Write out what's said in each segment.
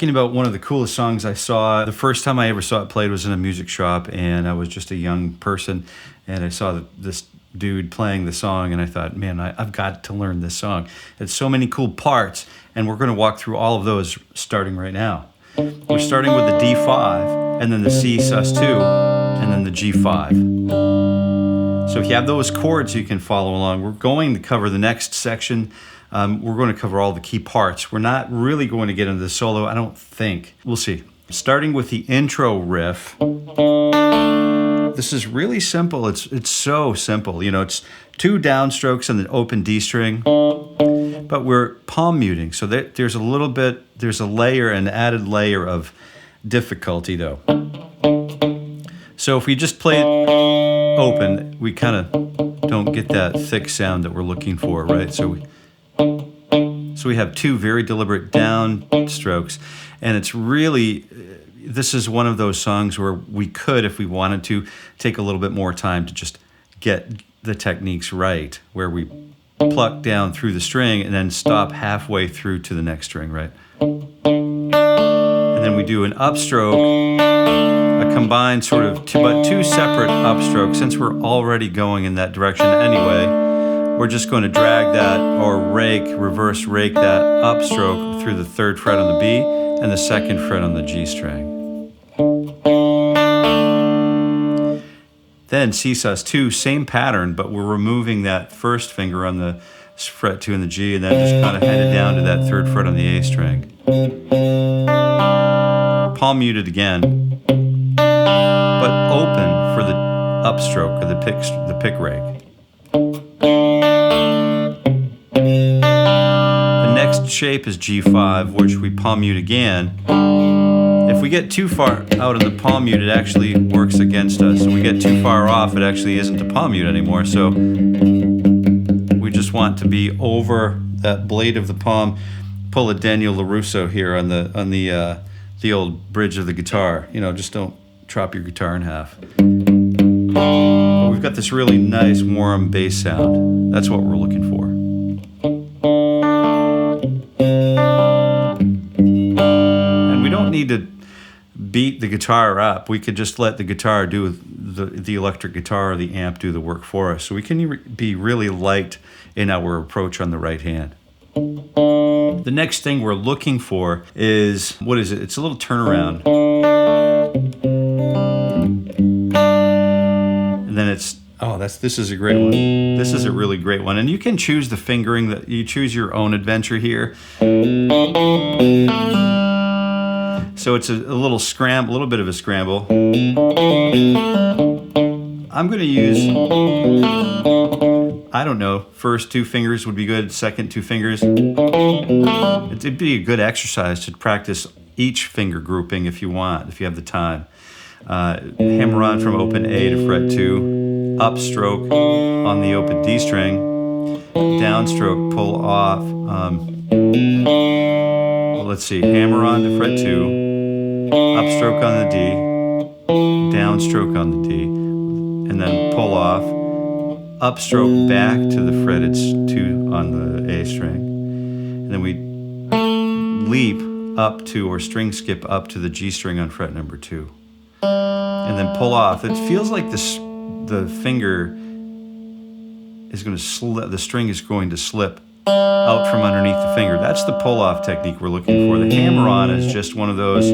talking about one of the coolest songs I saw. The first time I ever saw it played was in a music shop, and I was just a young person, and I saw this dude playing the song, and I thought, man, I've got to learn this song. It's so many cool parts, and we're going to walk through all of those starting right now. We're starting with the D5, and then the C sus2, and then the G5. So if you have those chords, you can follow along. We're going to cover the next section. We're going to cover all the key parts. We're not really going to get into the solo, I don't think. We'll see. Starting with the intro riff. This is really simple. It's so simple. You know, it's 2 downstrokes on the open D string, but we're palm muting. So there's a layer, an added layer of difficulty though. So if we just play it open, we kind of don't get that thick sound that we're looking for, right? So we have 2 very deliberate down strokes, and it's really, this is one of those songs where we could, if we wanted to, take a little bit more time to just get the techniques right, where we pluck down through the string and then stop halfway through to the next string, right? And then we do an upstroke, a combined sort of but 2 separate upstrokes. Since we're already going in that direction anyway, we're just going to drag that, or reverse rake that upstroke through the 3rd fret on the B and the 2nd fret on the G string. Then C sus2, same pattern, but we're removing that 1st finger on the fret 2 and the G, and then just kind of head it down to that 3rd fret on the A string. Palm muted again, but open for the upstroke, or the pick rake. The next shape is G5, which we palm mute again. If we get too far out of the palm mute, it actually works against us. If we get too far off, it actually isn't a palm mute anymore. So we just want to be over that blade of the palm. Pull a Daniel LaRusso here on the old bridge of the guitar. You know, just don't chop your guitar in half. But we've got this really nice warm bass sound. That's what we're looking for. And we don't need to beat the guitar up. We could just let the guitar do the electric guitar or the amp do the work for us. So we can be really light in our approach on the right hand. The next thing we're looking for is, what is it? It's a little turnaround. And then it's, this is a great one. This is a really great one. And you can choose the fingering, that you choose your own adventure here. So it's a little bit of a scramble. I'm going to use, I don't know, first 2 fingers would be good, second 2 fingers. It'd be a good exercise to practice each finger grouping if you want, if you have the time. Hammer on from open A to fret 2, upstroke on the open D string, downstroke, pull off. Let's see, hammer on to fret 2, upstroke on the D, downstroke on the D, and then pull off, upstroke back to the fretted 2 on the A string, and then we leap up to, or string skip up to the G string on fret number 2, and then pull off. It feels like the finger is going to slip, the string is going to slip out from underneath the finger. That's the pull-off technique we're looking for. The hammer-on is just one of those, you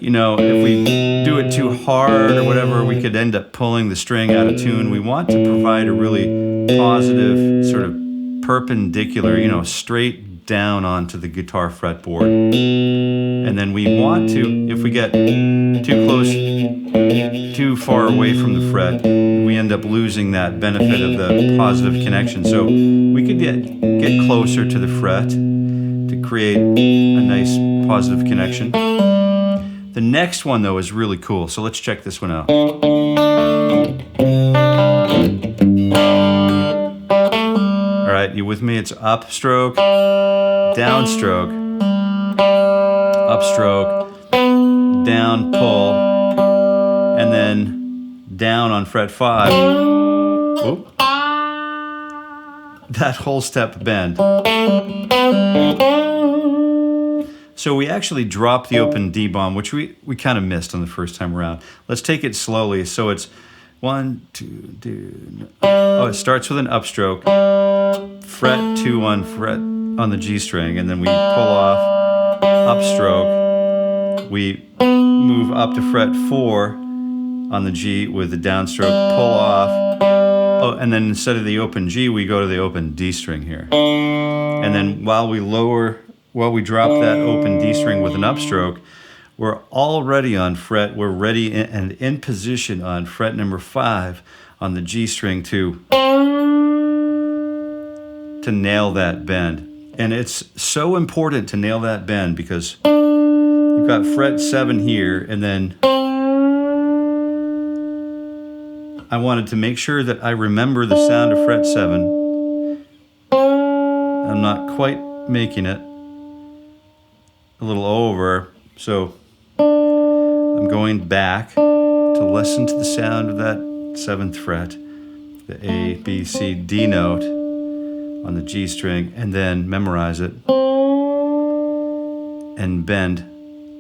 know, if we do it too hard or whatever, we could end up pulling the string out of tune. We want to provide a really positive, sort of perpendicular, you know, straight down onto the guitar fretboard. And then we want to, if we get too close, too far away from the fret, we end up losing that benefit of the positive connection. So we could get closer to the fret to create a nice positive connection. The next one, though, is really cool. So let's check this one out. All right, you with me? It's upstroke, downstroke, upstroke, down, pull, and then down on fret 5. Oop. That whole step bend. So we actually dropped the open D bomb, which we kind of missed on the first time around. Let's take it slowly. So it's 1, 2, do. Oh, it starts with an upstroke, fret 2 on fret on the G string, and then we pull off, upstroke. We move up to fret 4 on the G with the downstroke, pull off. Oh, and then instead of the open G, we go to the open D string here. And then while we drop that open D string with an upstroke, we're already on fret, we're ready and in position on fret number 5 on the G string to nail that bend. And it's so important to nail that bend because you've got fret 7 here, and then I wanted to make sure that I remember the sound of fret 7. I'm not quite making it. A little over, so I'm going back to listen to the sound of that 7th fret, the A, B, C, D note on the G string, and then memorize it and bend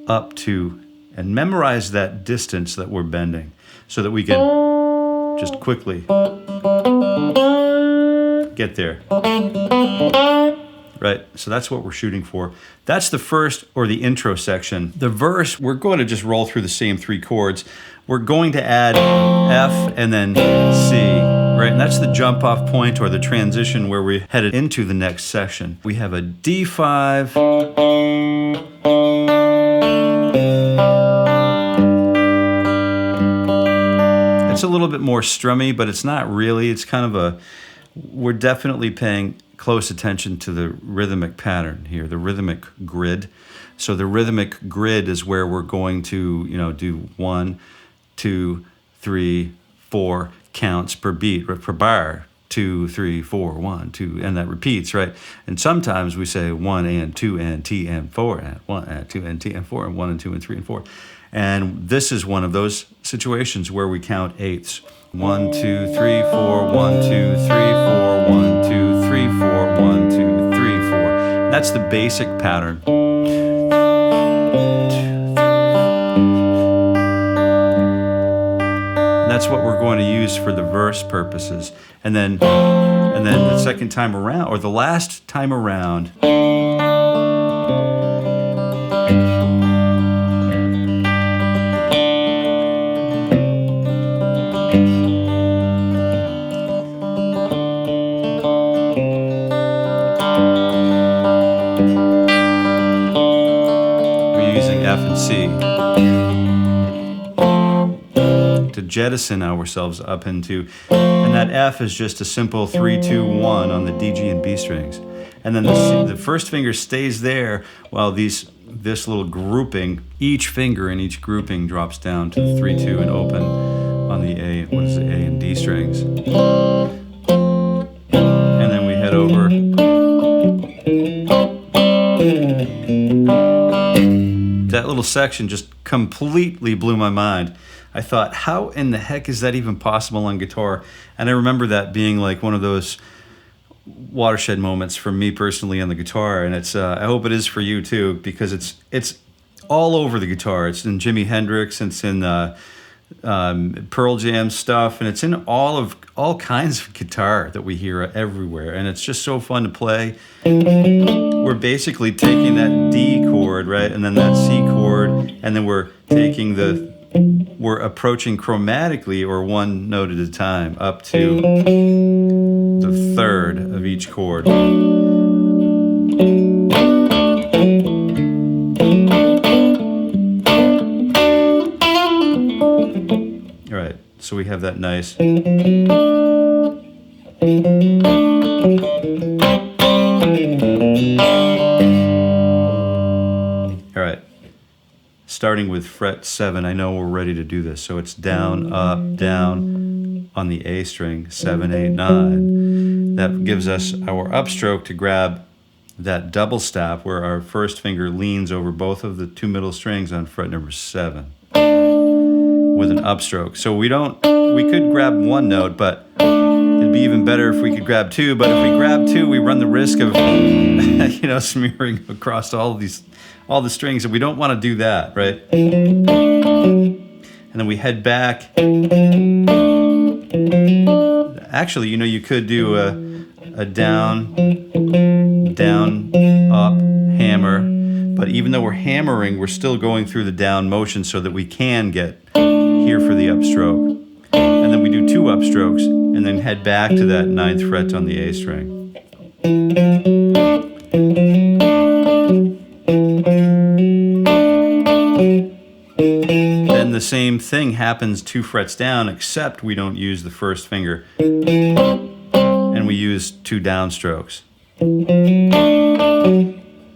up to, and memorize that distance that we're bending so that we can just quickly get there. Right, so that's what we're shooting for. That's the first, or the intro section. The verse, we're going to just roll through the same 3 chords. We're going to add F and then C, right? And that's the jump off point or the transition where we're headed into the next section. We have a D5, it's a little bit more strummy, but it's not really. It's kind of we're definitely paying close attention to the rhythmic pattern here, the rhythmic grid. So the rhythmic grid is where we're going to, do 1, 2, 3, 4 counts per beat, per bar. 2, 3, 4, 1, 2, and that repeats, right? And sometimes we say 1 and 2 and T and 4 and 1 and 2 and T and 4 and 1 and 2 and 3 and 4. And this is one of those situations where we count eighths. 1, 2, 3, 4, 1, 2, 3, 4, 1, 2, 3, 4, 1, 2, 3, 4. That's the basic pattern. And that's what we're going to use for the verse purposes. And then the second time around, or the last time around, F and C to jettison ourselves up into, and that F is just a simple 3, 2, 1 on the D, G, and B strings, and then the first finger stays there while this little grouping, each finger in each grouping drops down to the 3, 2 and open on the A. What is it? A and D strings, and then we head over. That little section just completely blew my mind. I thought, how in the heck is that even possible on guitar? And I remember that being like one of those watershed moments for me personally on the guitar, and it's I hope it is for you too, because it's all over the guitar. It's in Jimi Hendrix, it's in Pearl Jam stuff, and it's in all kinds of guitar that we hear everywhere, and it's just so fun to play. We're basically taking that D chord, right, and then that C chord, and then we're approaching chromatically, or one note at a time, up to the third of each chord. All right, so we have that nice. All right, starting with fret 7, I know we're ready to do this. So it's down, up, down on the A string, 7, 8, 9. That gives us our upstroke to grab that double stop where our first finger leans over both of the 2 middle strings on fret number 7 with an upstroke. So we could grab one note, but it'd be even better if we could grab 2, but if we grab 2, we run the risk of, smearing across all the strings, and we don't want to do that, right? And then we head back. Actually, you could do a down, down, up, hammer, but even though we're hammering, we're still going through the down motion so that we can get here for the upstroke. And then we do 2 upstrokes, and then head back to that 9th fret on the A string. Then the same thing happens 2 frets down, except we don't use the first finger, and we use 2 downstrokes.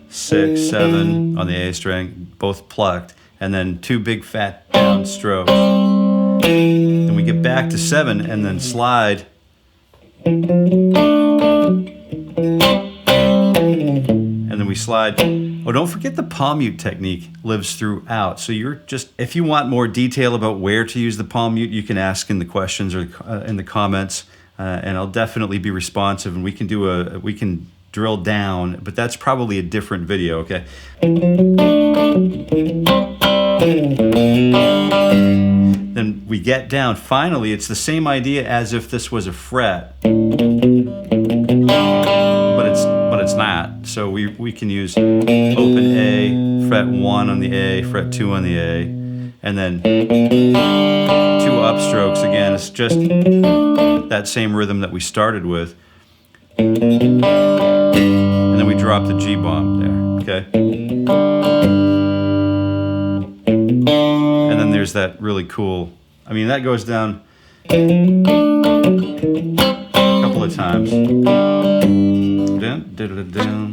6, 7 on the A string, both plucked, and then 2 big fat down strokes. Then we get back to 7 and then slide. And then we slide. Oh, don't forget the palm mute technique lives throughout. So if you want more detail about where to use the palm mute, you can ask in the questions or in the comments, and I'll definitely be responsive, and we can drill down, but that's probably a different video, okay? Then we get down. Finally, it's the same idea as if this was a fret, but it's not. So we can use open A, fret 1 on the A, fret 2 on the A, and then 2 upstrokes again. It's just that same rhythm that we started with. And then we drop the G bomb there, okay? And then there's that really cool, that goes down a couple of times. Down, down.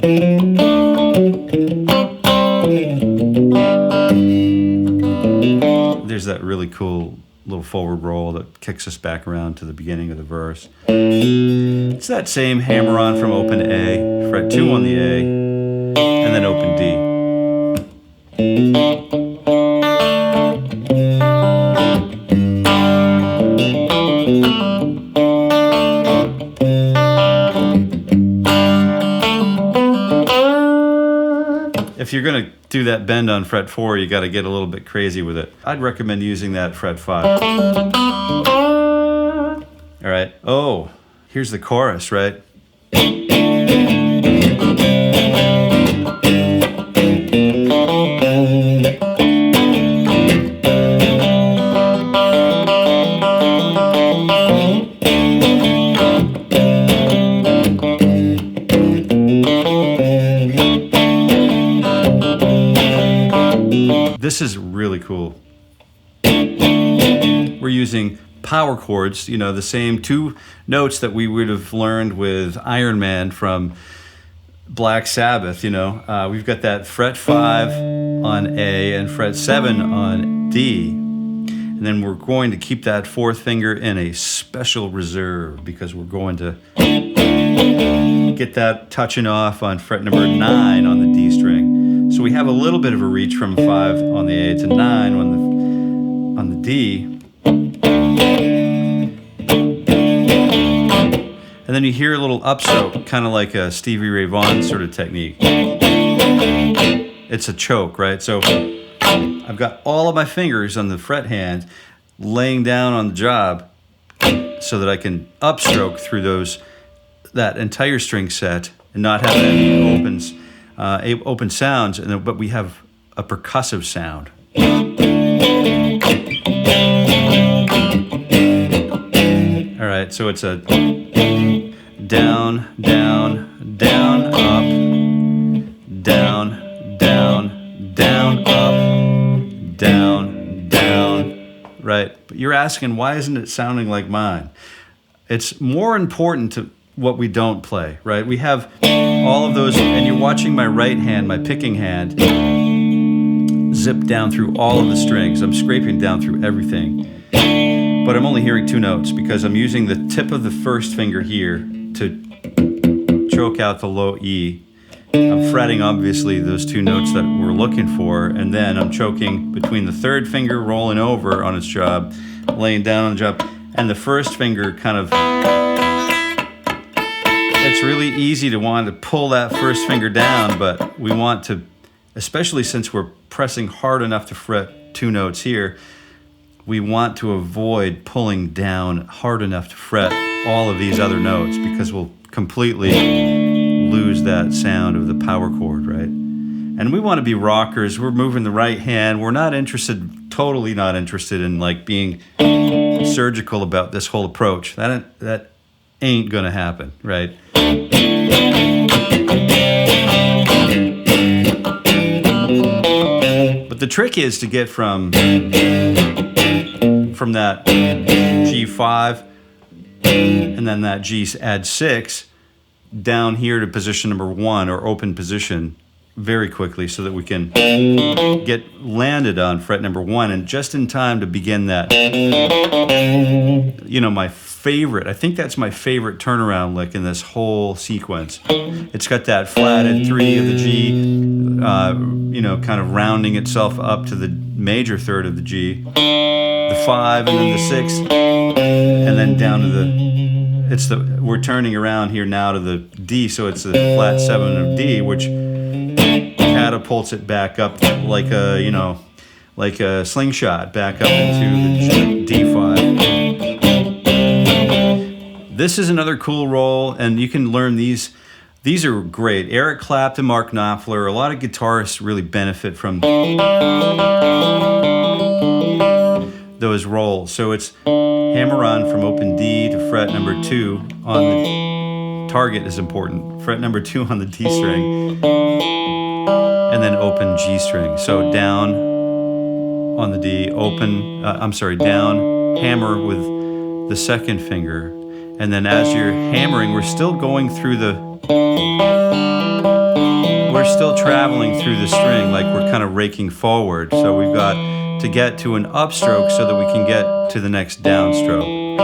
There's that really cool little forward roll that kicks us back around to the beginning of the verse. It's that same hammer on from open A, fret 2 on the A, and then open D. If you're going to do that bend on fret 4, you got to get a little bit crazy with it. I'd recommend using that fret 5. All right. Oh, here's the chorus, right? This is really cool. We're using power chords, the same 2 notes that we would have learned with Iron Man from Black Sabbath, We've got that fret 5 on A and fret 7 on D. And then we're going to keep that 4th finger in a special reserve because we're going to get that touching off on fret number 9 on the D string. So we have a little bit of a reach from 5 on the A to 9 on the D. And then you hear a little upstroke, kind of like a Stevie Ray Vaughan sort of technique. It's a choke, right? So I've got all of my fingers on the fret hand laying down on the job so that I can upstroke through that entire string set and not have any open sounds, but we have a percussive sound. All right, so it's a down, down, down, up, down, down, down, up, down, down, right? But you're asking, why isn't it sounding like mine? It's more important to what we don't play, right? We have all of those, and you're watching my right hand, my picking hand, zip down through all of the strings. I'm scraping down through everything, but I'm only hearing 2 notes because I'm using the tip of the first finger here to choke out the low E. I'm fretting, obviously, those 2 notes that we're looking for, and then I'm choking between the 3rd finger rolling over on its job, laying down on the job, and the 1st finger kind of it's really easy to want to pull that first finger down, but we want to, especially since we're pressing hard enough to fret 2 notes here, we want to avoid pulling down hard enough to fret all of these other notes, because we'll completely lose that sound of the power chord, right? And we want to be rockers. We're moving the right hand. We're not interested, totally not interested in like being surgical about this whole approach. That ain't gonna happen, right? But the trick is to get from that G5 and then that G add 6 down here to position number 1, or open position, very quickly, so that we can get landed on fret number 1, and just in time to begin that, you know, my favorite, I think that's my favorite turnaround lick in this whole sequence. It's got that flatted 3 of the G, you know, kind of rounding itself up to the major third of the G, the 5, and then the 6, and then down to the, we're turning around here now to the D, so it's the flat 7 of D, which catapults it back up like a, you know, like a slingshot back up into the D5. This is another cool roll, and you can learn these. These are great. Eric Clapton, Mark Knopfler, a lot of guitarists really benefit from those rolls. So it's hammer on from open D to fret number 2 on the target is important. Fret number 2 on the D string, and then open G string. So down on the D, open, down, hammer with the second finger. And then as you're hammering, we're still going through we're still traveling through the string, like we're kind of raking forward. So we've got to get to an upstroke so that we can get to the next downstroke.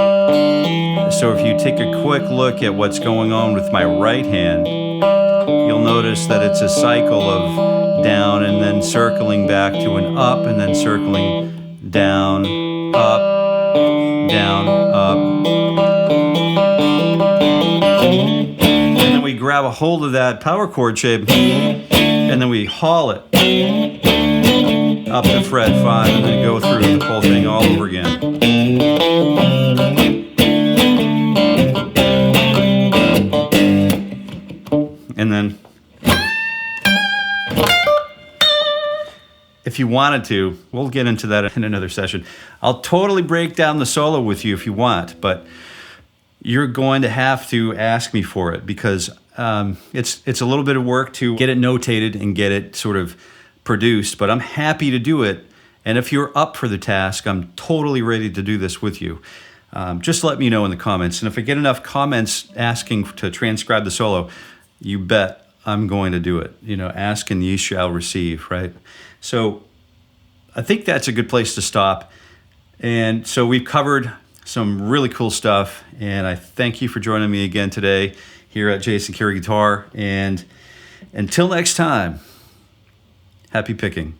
So if you take a quick look at what's going on with my right hand, you'll notice that it's a cycle of down and then circling back to an up, and then circling down, up, down, up. And then we grab a hold of that power chord shape, and then we haul it up to fret 5, and then go through the whole thing all over again. And then, if you wanted to, we'll get into that in another session. I'll totally break down the solo with you if you want, but you're going to have to ask me for it, because it's a little bit of work to get it notated and get it sort of produced, but I'm happy to do it. And if you're up for the task, I'm totally ready to do this with you. Just let me know in the comments. And if I get enough comments asking to transcribe the solo, you bet I'm going to do it. You know, ask and ye shall receive, right? So I think that's a good place to stop. And so we've covered some really cool stuff, and I thank you for joining me again today here at Jason Carey Guitar. And until next time, happy picking.